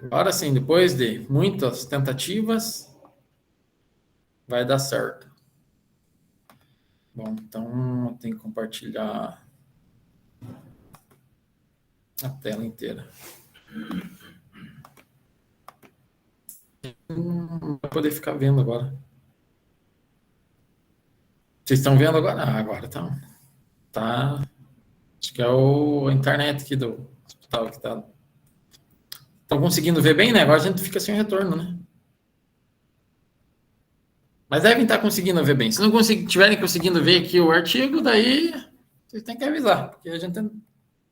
Agora sim, depois de muitas tentativas, vai dar certo. Bom, então eu tenho que compartilhar a tela inteira. Não vai poder ficar vendo agora. Vocês estão vendo agora? Ah, agora estão. Tá. Acho que é a internet aqui do hospital que tá. Estão conseguindo ver bem, né? Agora a gente fica sem retorno, né? Mas devem estar conseguindo ver bem. Se não tiverem conseguindo ver aqui o artigo, daí vocês têm que avisar, porque a gente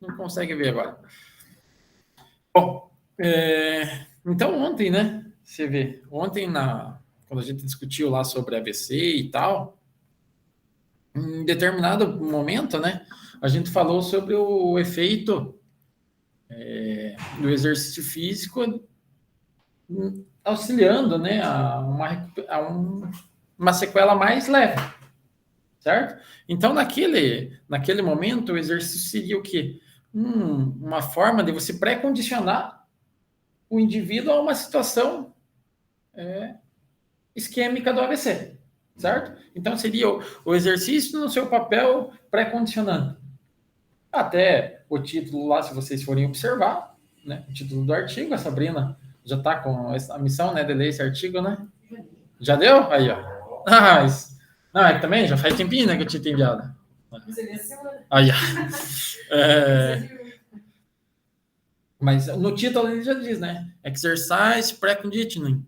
não consegue ver agora. Bom, então ontem, né? Você vê, ontem quando a gente discutiu lá sobre AVC e tal, em determinado momento, né? A gente falou sobre o efeito do exercício físico auxiliando, né, uma sequela mais leve, certo? Então, naquele momento, o exercício seria o quê? Uma forma de você pré-condicionar o indivíduo a uma situação isquêmica do AVC, certo? Então, seria o exercício no seu papel pré-condicionando. Até o título lá, se vocês forem observar, né, o título do artigo, a Sabrina já está com a missão, né, de ler esse artigo, né? Já deu? Aí, ó. Ah, não, é que também já faz tempinho, né, que eu tinha te enviado. Aí, ó. Mas no título ele já diz, né? Exercise Preconditioning.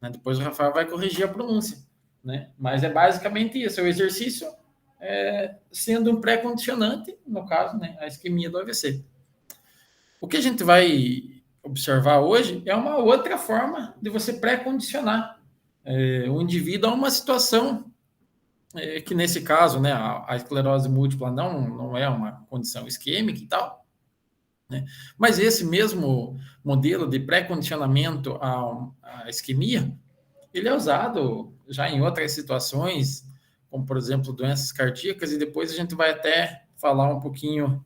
Né? Depois o Rafael vai corrigir a pronúncia. Né? Mas é basicamente isso. É o exercício sendo um pré-condicionante, no caso, né, a isquemia do AVC. O que a gente vai observar hoje é uma outra forma de você pré-condicionar o indivíduo a uma situação que, nesse caso, né, a esclerose múltipla não é uma condição isquêmica e tal, né? Mas esse mesmo modelo de pré-condicionamento à isquemia, ele é usado já em outras situações, como, por exemplo, doenças cardíacas, e depois a gente vai até falar um pouquinho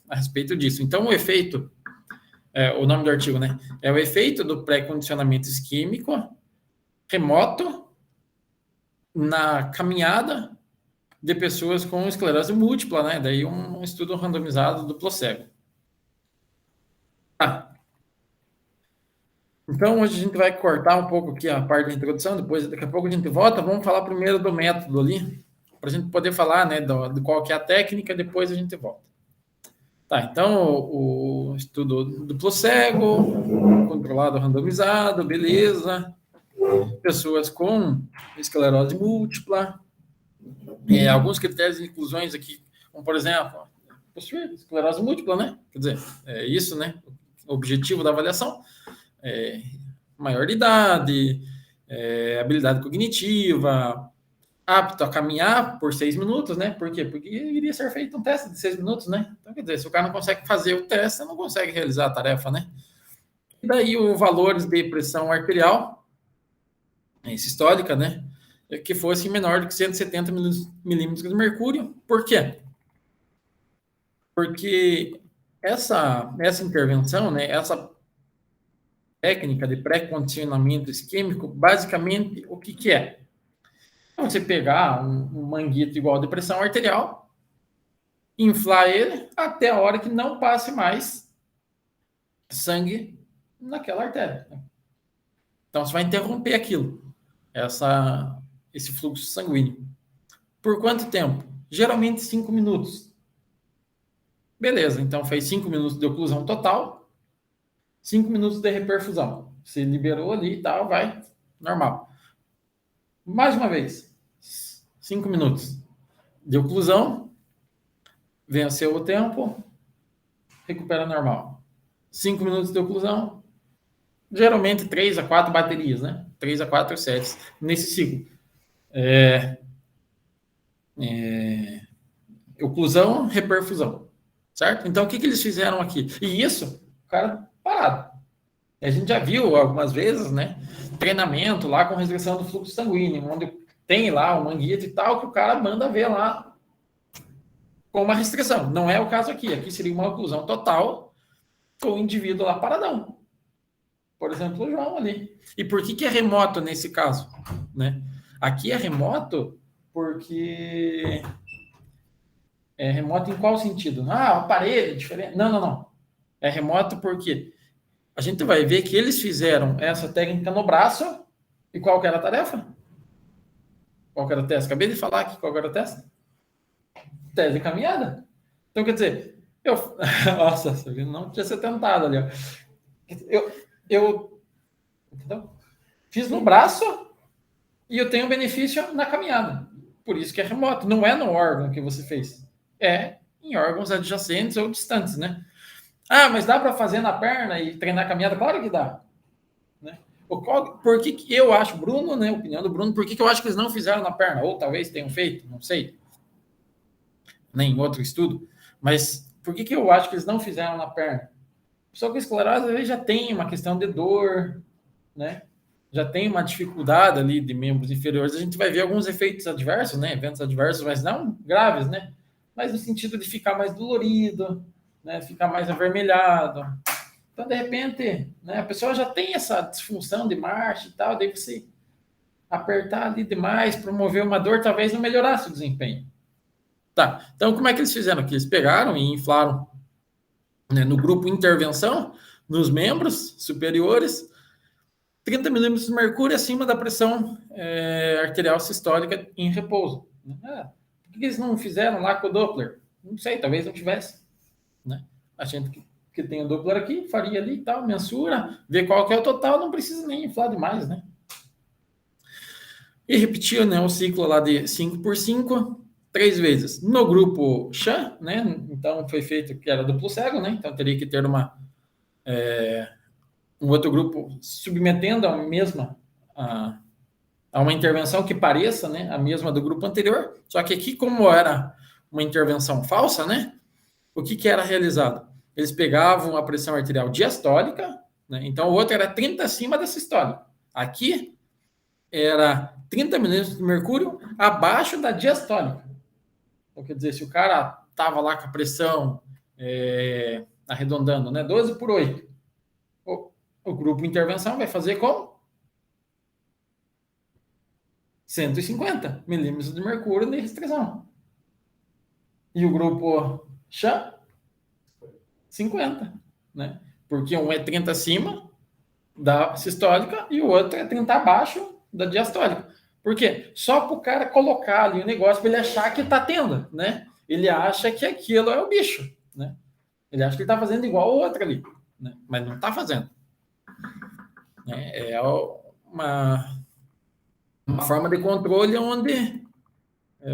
a respeito disso. Então, o efeito, o nome do artigo, né? É o efeito do pré-condicionamento isquêmico remoto na caminhada de pessoas com esclerose múltipla, né? Daí um estudo randomizado duplo cego. Então, hoje a gente vai cortar um pouco aqui a parte da introdução, depois, daqui a pouco a gente volta. Vamos falar primeiro do método ali, para a gente poder falar, né, de qual que é a técnica, depois a gente volta. Tá, então, o estudo duplo cego, controlado randomizado, beleza. Pessoas com esclerose múltipla. Alguns critérios de inclusões aqui, como, por exemplo, possuir esclerose múltipla, né? Quer dizer, é isso, né? O objetivo da avaliação. Maior de idade, habilidade cognitiva, apto a caminhar por 6 minutos, né? Por quê? Porque iria ser feito um teste de 6 minutos, né? Então, quer dizer, se o cara não consegue fazer o teste, não consegue realizar a tarefa, né? E daí, os valores de pressão arterial, sistólica, né? Que fosse menor do que 170 milímetros de mercúrio. Por quê? Porque essa intervenção, né? Essa técnica de pré-condicionamento isquêmico, basicamente, o que é? Você pegar um manguito igual de pressão arterial, inflar ele até a hora que não passe mais sangue naquela artéria. Então, você vai interromper aquilo, esse fluxo sanguíneo. Por quanto tempo? Geralmente 5 minutos. Beleza, então fez 5 minutos de oclusão total, 5 minutos de reperfusão. Se liberou ali e tal, vai normal. Mais uma vez, 5 minutos de oclusão, venceu o tempo, recupera normal. 5 minutos de oclusão, geralmente 3 a 4 baterias, né? 3 a 4 sets nesse ciclo. Oclusão, reperfusão, certo? Então, o que eles fizeram aqui? E isso, o cara parado. A gente já viu algumas vezes, né? Treinamento lá com restrição do fluxo sanguíneo, onde tem lá uma manguito e tal, que o cara manda ver lá com uma restrição. Não é o caso aqui. Aqui seria uma oclusão total, o indivíduo lá paradão. Por exemplo, o João ali. E por que é remoto nesse caso? Né? Aqui é remoto porque... É remoto em qual sentido? Ah, o aparelho é diferente. Não. É remoto porque a gente vai ver que eles fizeram essa técnica no braço. E qual que era a tarefa? Qual que era o teste? Acabei de falar aqui qual que era o teste. Teste de caminhada. Então, quer dizer, nossa, não tinha ser tentado ali. Ó. Eu entendeu? Fiz no braço e eu tenho benefício na caminhada. Por isso que é remoto. Não é no órgão que você fez. É em órgãos adjacentes ou distantes, né? Ah, mas dá para fazer na perna e treinar a caminhada? Claro que dá. Né? Por que eu acho, Bruno, né? Opinião do Bruno, por que eu acho que eles não fizeram na perna? Ou talvez tenham feito, não sei. Nem em outro estudo. Mas por que eu acho que eles não fizeram na perna? A pessoa com esclerose às vezes já tem uma questão de dor, né? Já tem uma dificuldade ali de membros inferiores. A gente vai ver alguns efeitos adversos, né? Eventos adversos, mas não graves, né? Mas no sentido de ficar mais dolorido, né? Ficar mais avermelhado. Então, de repente, né, a pessoa já tem essa disfunção de marcha e tal, daí você apertar ali demais, promover uma dor, talvez não melhorasse o desempenho. Tá, então como é que eles fizeram aqui? Eles pegaram e inflaram, né, no grupo intervenção, nos membros superiores, 30 milímetros de mercúrio acima da pressão arterial sistólica em repouso. Por que eles não fizeram lá com o Doppler? Não sei, talvez não tivesse. Né? A gente que tem o Doppler aqui, faria ali e tal, mensura, vê qual que é o total, não precisa nem inflar demais, né? E repetiu, né, o ciclo lá de 5 por 5, 3 vezes. No grupo Chan, né, então foi feito que era duplo cego, né, então teria que ter um outro grupo submetendo a mesma, a uma intervenção que pareça, né, a mesma do grupo anterior, só que aqui, como era uma intervenção falsa, né, o que era realizado? Eles pegavam a pressão arterial diastólica, né, então o outro era 30 acima da sistólica. Aqui era 30 milímetros de mercúrio abaixo da diastólica. Então, quer dizer, se o cara estava lá com a pressão arredondando, né, 12 por 8, o grupo intervenção vai fazer com 150 milímetros de mercúrio de restrição. E o grupo chá, 50, né? Porque um é 30 acima da sistólica e o outro é 30 abaixo da diastólica. Por quê? Só para o cara colocar ali o negócio para ele achar que está tendo, né? Ele acha que aquilo é o bicho, né? Ele acha que ele está fazendo igual o outro ali, né? Mas não está fazendo. É uma forma de controle onde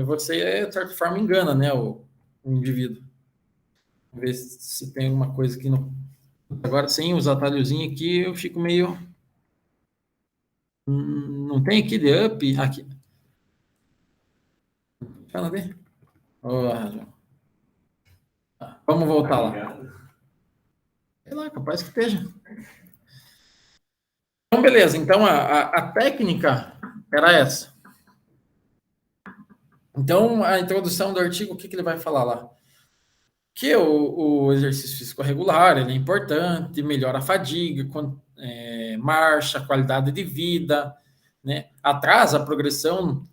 você, de certa forma, engana, né, o indivíduo. Vamos ver se tem alguma coisa que não... Agora, sem os atalhozinhos aqui, eu fico meio... Não tem aqui de up? Aqui. Fala, ver. Oh, vamos voltar lá. Sei lá, capaz que esteja. Então, beleza. Então, a técnica era essa. Então, a introdução do artigo, o que ele vai falar lá? Que o exercício físico regular, ele é importante, melhora a fadiga, marcha, qualidade de vida, né? Atrasa a progressão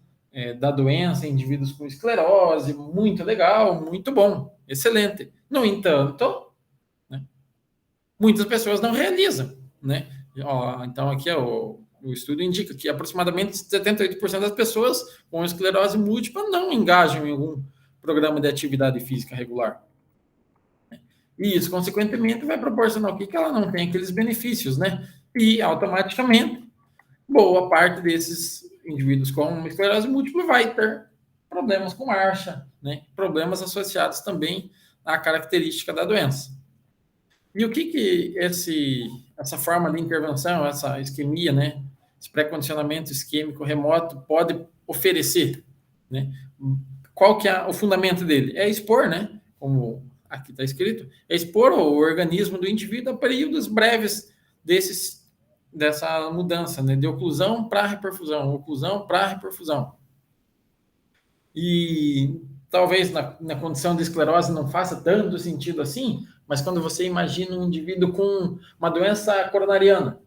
da doença em indivíduos com esclerose, muito legal, muito bom, excelente. No entanto, né, muitas pessoas não realizam, né? Então, aqui o estudo indica que aproximadamente 78% das pessoas com esclerose múltipla não engajam em algum programa de atividade física regular. E isso, consequentemente, vai proporcionar o que ela não tem aqueles benefícios, né? E, automaticamente, boa parte desses indivíduos com esclerose múltipla vai ter problemas com marcha, né? Problemas associados também à característica da doença. E o que essa forma de intervenção, essa isquemia, né? Esse pré-condicionamento isquêmico remoto pode oferecer, né? Qual que é o fundamento dele? É expor, né? Como aqui está escrito, é expor o organismo do indivíduo a períodos breves dessa mudança, né? De oclusão para reperfusão, oclusão para reperfusão. E talvez na condição de esclerose não faça tanto sentido assim, mas quando você imagina um indivíduo com uma doença coronariana,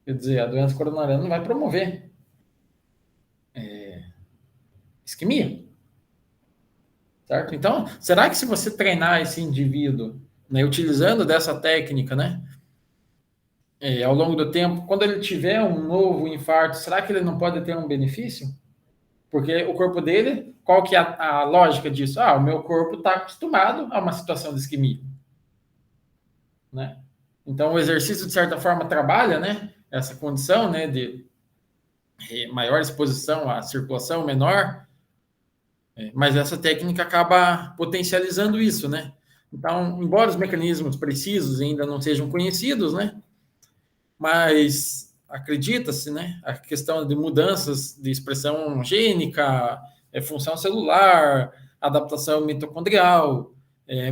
quer dizer, a doença coronariana não vai promover isquemia, certo? Então, será que se você treinar esse indivíduo, né, utilizando dessa técnica, né, ao longo do tempo, quando ele tiver um novo infarto, será que ele não pode ter um benefício? Porque o corpo dele, qual que é a lógica disso? O meu corpo está acostumado a uma situação de isquemia, né? Então, o exercício, de certa forma, trabalha, né, essa condição, né, de maior exposição à circulação menor, mas essa técnica acaba potencializando isso, né? Então, embora os mecanismos precisos ainda não sejam conhecidos, né, mas acredita-se, né, a questão de mudanças de expressão gênica, função celular, adaptação mitocondrial,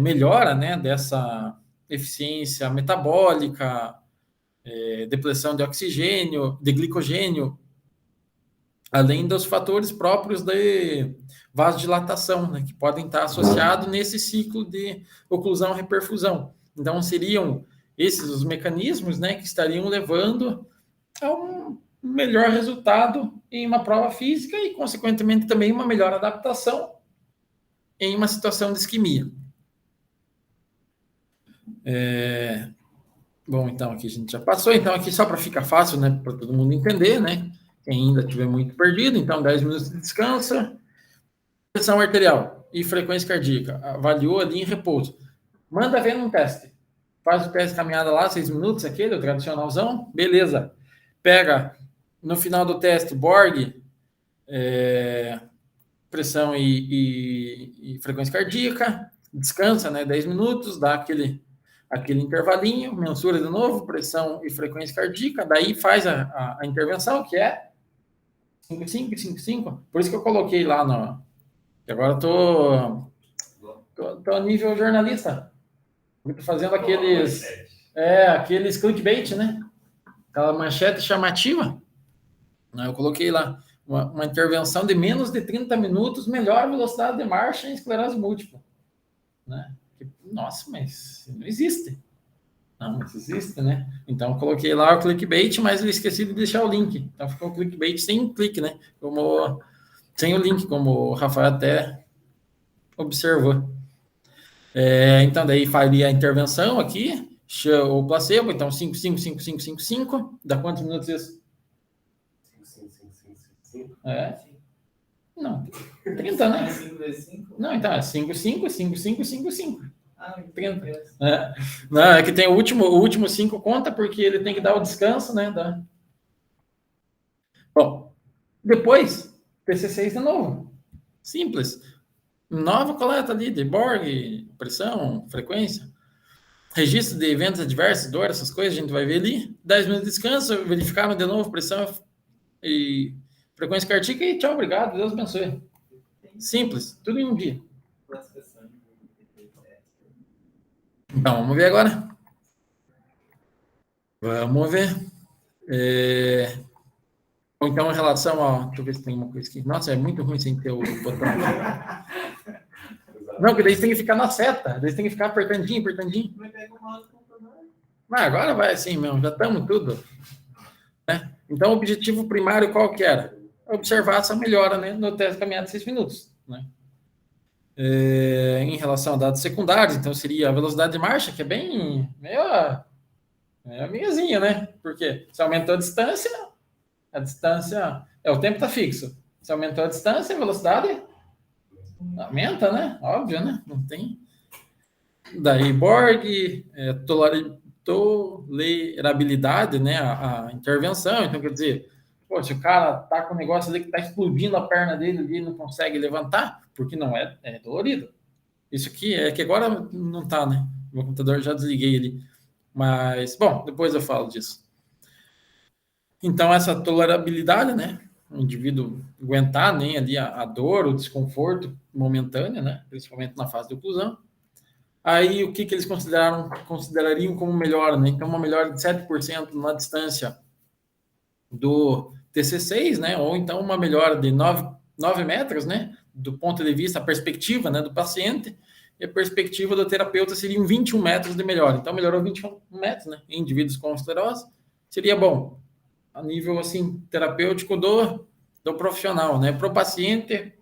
melhora, né, dessa eficiência metabólica, depressão de oxigênio, de glicogênio, além dos fatores próprios de vasodilatação, né, que podem estar associados nesse ciclo de oclusão-reperfusão. Então, seriam esses os mecanismos, né, que estariam levando a um melhor resultado em uma prova física e, consequentemente, também uma melhor adaptação em uma situação de isquemia. Bom, então aqui a gente já passou. Então, aqui só para ficar fácil, né, para todo mundo entender, né? Quem ainda estiver muito perdido, então 10 minutos de descanso, pressão arterial e frequência cardíaca. Avaliou ali em repouso. Manda ver num teste. Faz o teste de caminhada lá, 6 minutos, aquele, o tradicionalzão. Beleza. Pega no final do teste Borg, pressão e frequência cardíaca. Descansa, né? 10 minutos, dá aquele intervalinho, mensura de novo, pressão e frequência cardíaca, daí faz a intervenção, que é 5,5, 5,5. Por isso que eu coloquei lá no... Agora tô a nível jornalista. Estou fazendo aqueles clickbait, né? Aquela manchete chamativa. Eu coloquei lá uma intervenção de menos de 30 minutos, melhor velocidade de marcha em esclerose múltipla. Né? Nossa, mas não existe. Não, mas existe, né? Então, eu coloquei lá o clickbait, mas eu esqueci de deixar o link. Então, ficou o clickbait sem clique, né? Sem o link, como o Rafael até observou. Então, daí faria a intervenção aqui, o placebo, então 5, 5, 5, 5, 5, 5. Dá quantos minutos isso? 5, 5, 5, 5, 5. Não, 30, né? 5 vezes 5? Não, então é 5, 5, 5, 5, 5, 5. 30. É. Não, é que tem o último 5 conta, porque ele tem que dar o descanso, né? Bom, depois, PC6 de novo. Simples. Nova coleta ali de Borg, pressão, frequência. Registro de eventos adversos, dor, essas coisas, a gente vai ver ali. 10 minutos de descanso, verificaram de novo pressão e frequência cardíaca e tchau, obrigado, Deus abençoe. Simples, tudo em um dia. Então, vamos ver agora. Vamos ver. Ou então, em relação a... Deixa eu ver se tem uma coisa aqui. Nossa, é muito ruim sem ter o botão. Não, porque daí você tem que ficar na seta. Daí você tem que ficar apertandinho. Mas agora vai assim mesmo. Já estamos tudo. Né? Então, o objetivo primário qual que era? Observar essa melhora, né, no teste de caminhada de 6 minutos. Né? Em relação a dados secundários, então seria a velocidade de marcha, que é bem meiozinha, né? Porque se aumentou a distância, o tempo está fixo. Se aumentou a distância, a velocidade aumenta, né? Óbvio, né? Não tem. Daí Borg, tolerabilidade, né? A intervenção. Então, quer dizer, se o cara tá com um negócio ali que tá explodindo a perna dele e não consegue levantar, porque não é dolorido. Isso aqui é que agora não tá, né? Meu computador já desliguei ele. Mas, bom, depois eu falo disso. Então, essa tolerabilidade, né? O indivíduo aguentar, né, ali a dor, o desconforto momentâneo, né? Principalmente na fase de oclusão. Aí, o que eles considerariam como melhora, né? Então, uma melhora de 7% na distância do TC6, né? Ou então uma melhora de 9 metros, né? do ponto de vista, a perspectiva, né, do paciente, e a perspectiva do terapeuta seriam 21 metros de melhora. Então, melhorou 21 metros, né, em indivíduos com esclerose, seria bom, a nível, assim, terapêutico do profissional, né, para o paciente,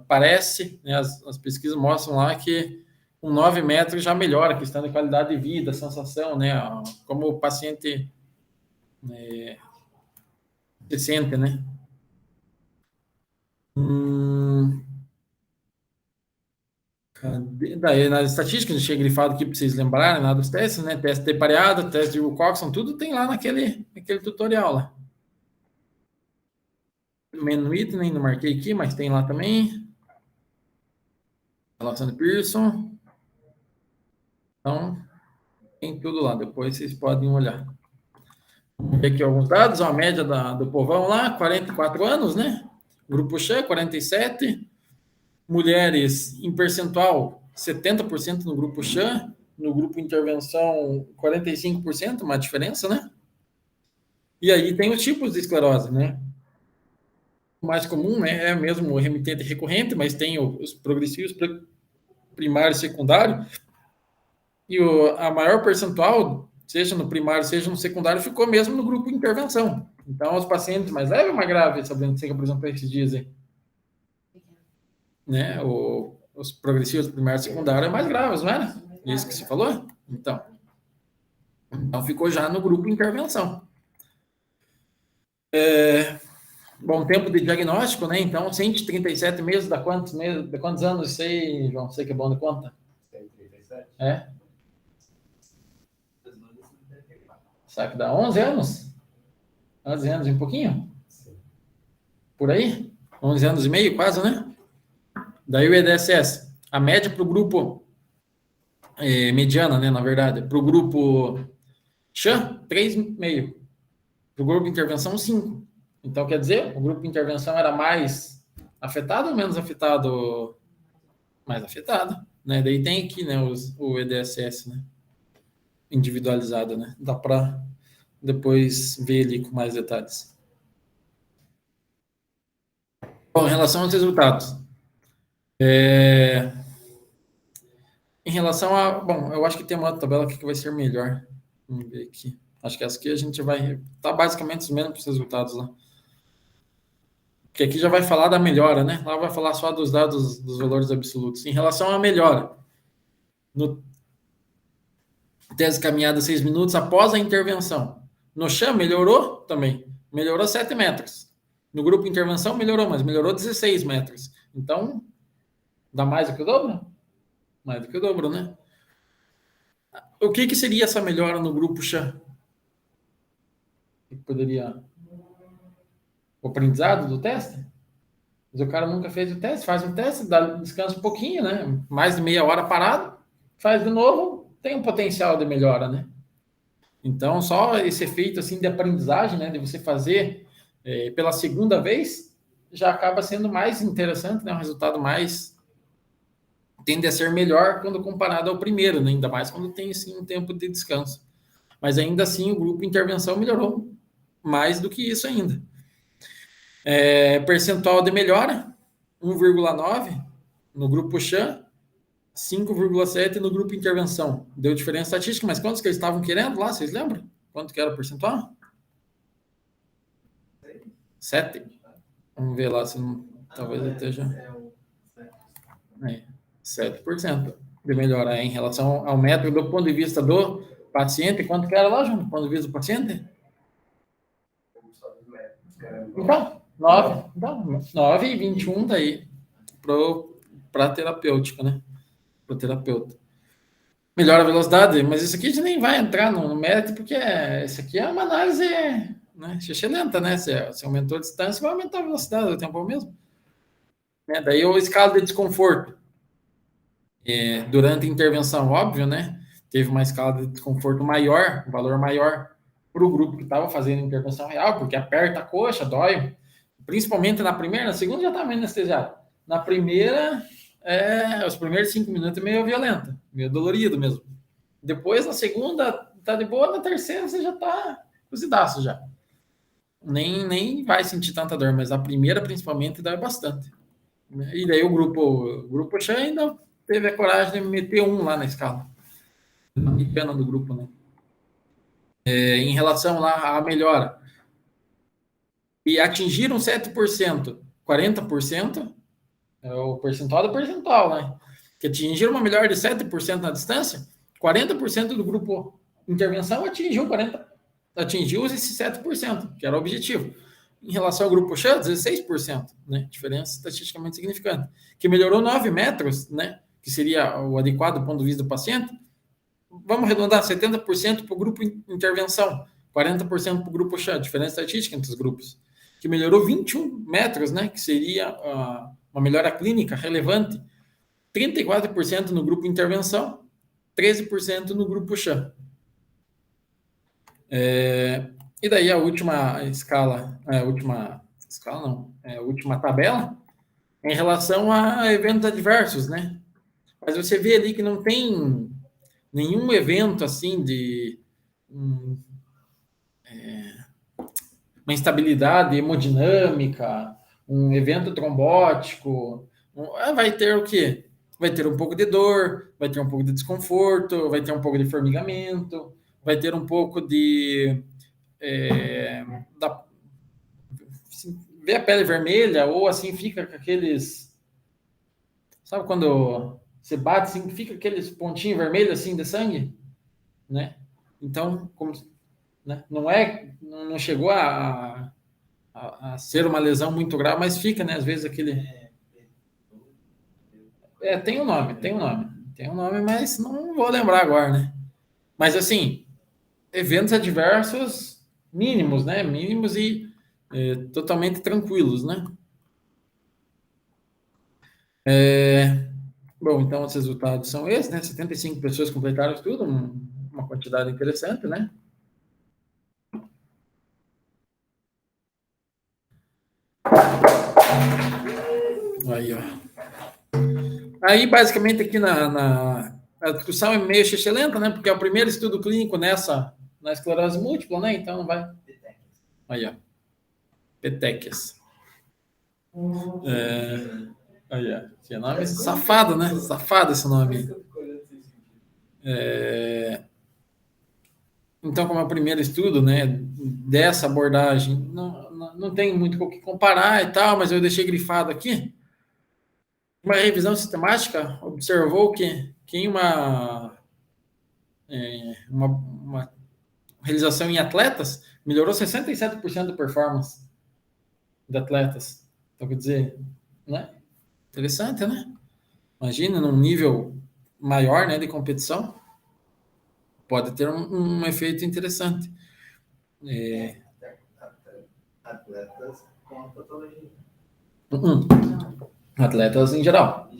parece, né, as pesquisas mostram lá que com 9 metros já melhora a questão de qualidade de vida, sensação, né, como o paciente se sente, né. Daí, nas estatísticas, a gente tinha grifado aqui para vocês lembrarem lá dos testes, né? Teste de pareada, teste de Wilcoxon, tudo tem lá naquele tutorial lá. Meno Whitney, não marquei aqui, mas tem lá também. Relação de Pearson. Então, tem tudo lá. Depois vocês podem olhar. Vamos ver aqui alguns dados. A média do povão lá, 44 anos, né? Grupo X, 47. Mulheres em percentual, 70% no grupo X. No grupo intervenção, 45%, uma diferença, né? E aí tem os tipos de esclerose, né? O mais comum, né, é mesmo o remitente recorrente, mas tem os progressivos primário e secundário. E a maior percentual, seja no primário, seja no secundário, ficou mesmo no grupo de intervenção. Então, os pacientes mais leves ou mais graves, sabendo que você apresentou esses dias aí, né? Os progressivos primário e secundário é mais graves, não era? Isso que você falou? Então ficou já no grupo de intervenção. Bom tempo de diagnóstico, né? Então, 137 meses, dá quantos meses? De quantos anos? Sei, João, você que é bom de conta. 137. É? Sabe que dá 11 anos? 11 anos e um pouquinho? Sim. Por aí? 11 anos e meio, quase, né? Daí o EDSS. A média para o grupo mediana, né? Na verdade, para o grupo XAN, 3,5. Para o grupo de intervenção, 5. Então, quer dizer, o grupo de intervenção era mais afetado ou menos afetado? Mais afetado, né? Daí tem aqui, né, o EDSS, né? Individualizado, né? Dá para depois ver ali com mais detalhes. Bom, em relação aos resultados. Em relação a... Bom, eu acho que tem uma tabela aqui que vai ser melhor. Vamos ver aqui. Acho que essa aqui a gente vai... Tá basicamente os mesmos resultados lá. Porque aqui já vai falar da melhora, né? Lá vai falar só dos dados dos valores absolutos. Em relação à melhora, no tese caminhada 6 minutos após a intervenção. No chão melhorou também. Melhorou 7 metros. No grupo de intervenção melhorou, mas melhorou 16 metros. Então, dá mais do que o dobro? Mais do que o dobro, né? O que seria essa melhora no grupo chão? O que poderia... O aprendizado do teste? Mas o cara nunca fez o teste, faz um teste, descansa um pouquinho, né? Mais de meia hora parado, faz de novo, tem um potencial de melhora, né? Então, só esse efeito assim de aprendizagem, né? De você fazer pela segunda vez, já acaba sendo mais interessante, né? Um resultado mais... tende a ser melhor quando comparado ao primeiro, né? Ainda mais quando tem assim, um tempo de descanso. Mas ainda assim, o grupo de intervenção melhorou mais do que isso ainda. Percentual de melhora, 1,9 no grupo XAN, 5,7 no grupo intervenção. Deu diferença estatística, mas quantos que eles estavam querendo lá, vocês lembram? Quanto que era o percentual? 7. Vamos ver lá se não, talvez esteja... 7% de melhora em relação ao método do ponto de vista do paciente. Quanto que era lá, João, do ponto de vista do paciente? Então, 9. Então, 9 e 21 daí para a terapêutica, né? Para o terapeuta. Melhora a velocidade, mas isso aqui a gente nem vai entrar no mérito, porque isso aqui é uma análise, né? Xixi lenta, né? Se aumentou a distância, vai aumentar a velocidade, o tempo mesmo. Daí a escala de desconforto. Durante a intervenção, óbvio, né? Teve uma escala de desconforto maior, um valor maior para o grupo que estava fazendo intervenção real, porque aperta a coxa, dói. Principalmente na primeira, na segunda já estava anestesiado. Na primeira, os primeiros 5 minutos é meio violento, meio dolorido mesmo. Depois, na segunda, tá de boa, na terceira você já tá cozidaço já. Nem vai sentir tanta dor, mas a primeira, principalmente, dói bastante. E daí o grupo Chan ainda teve a coragem de meter 1 lá na escala. Que pena do grupo, né? Em relação lá à melhora. E atingiram 7%, 40%, é o percentual do percentual, né? Que atingiram uma melhora de 7% na distância, 40% do grupo intervenção atingiu esse 7%, que era o objetivo. Em relação ao grupo Chan, 16%, né? Diferença estatisticamente significante. Que melhorou 9 metros, né? Que seria o adequado do ponto de vista do paciente. Vamos arredondar, 70% para o grupo intervenção, 40% para o grupo Chan, diferença estatística entre os grupos. Que melhorou 21 metros, né? Que seria uma melhora clínica relevante. 34% no grupo intervenção, 13% no grupo Chan. E daí a última escala, a última tabela, em relação a eventos adversos, né? Mas você vê ali que não tem nenhum evento assim de uma instabilidade hemodinâmica, um evento trombótico. Vai ter o quê? Vai ter um pouco de dor, vai ter um pouco de desconforto, vai ter um pouco de formigamento, vai ter um pouco de assim, ver a pele vermelha, ou assim fica com aqueles. Sabe quando você bate, assim, fica aqueles pontinhos vermelhos assim de sangue? Né? Então, como, né? Não chegou a ser uma lesão muito grave, mas fica, né? Às vezes aquele. Tem um nome, mas não vou lembrar agora, né? Mas assim, eventos adversos mínimos, né? Mínimos e totalmente tranquilos, né? Bom, então os resultados são esses, né? 75 pessoas completaram o estudo, uma quantidade interessante, né? Aí, ó. Aí, basicamente, aqui a discussão é meio lenta, né? Porque é o primeiro estudo clínico na esclerose múltipla, né? Então, vai. Aí, ó. Petequias. Aí, ó. Que nome safado, né? Safado esse nome. Então, como é o primeiro estudo, né? Dessa abordagem, não tem muito o que comparar e tal, mas eu deixei grifado aqui. Uma revisão sistemática observou que em uma realização em atletas, melhorou 67% da performance de atletas. Então, quer dizer, né? Interessante, né? Imagina, num nível maior, né, de competição, pode ter um efeito interessante. Atletas com patologia. Atletas em geral.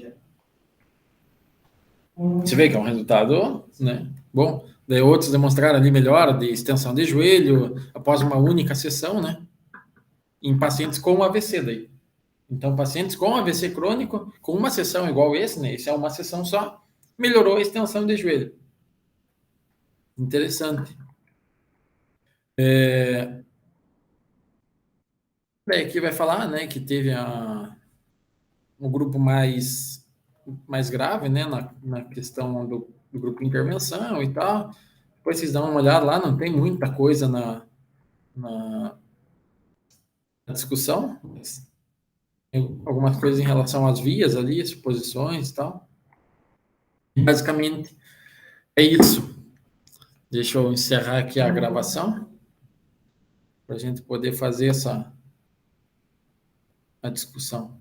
Você vê que é um resultado, né? Bom, daí outros demonstraram ali melhora de extensão de joelho após uma única sessão, né? Em pacientes com AVC daí. Então, pacientes com AVC crônico, com uma sessão igual esse, né? Esse é uma sessão só, melhorou a extensão de joelho. Interessante. Daí aqui vai falar, né, que teve um grupo mais grave, né, na questão do grupo de intervenção e tal. Depois vocês dão uma olhada lá, não tem muita coisa na discussão. Tem algumas coisas em relação às vias ali, as posições e tal. Basicamente, é isso. Deixa eu encerrar aqui a gravação para a gente poder fazer a discussão.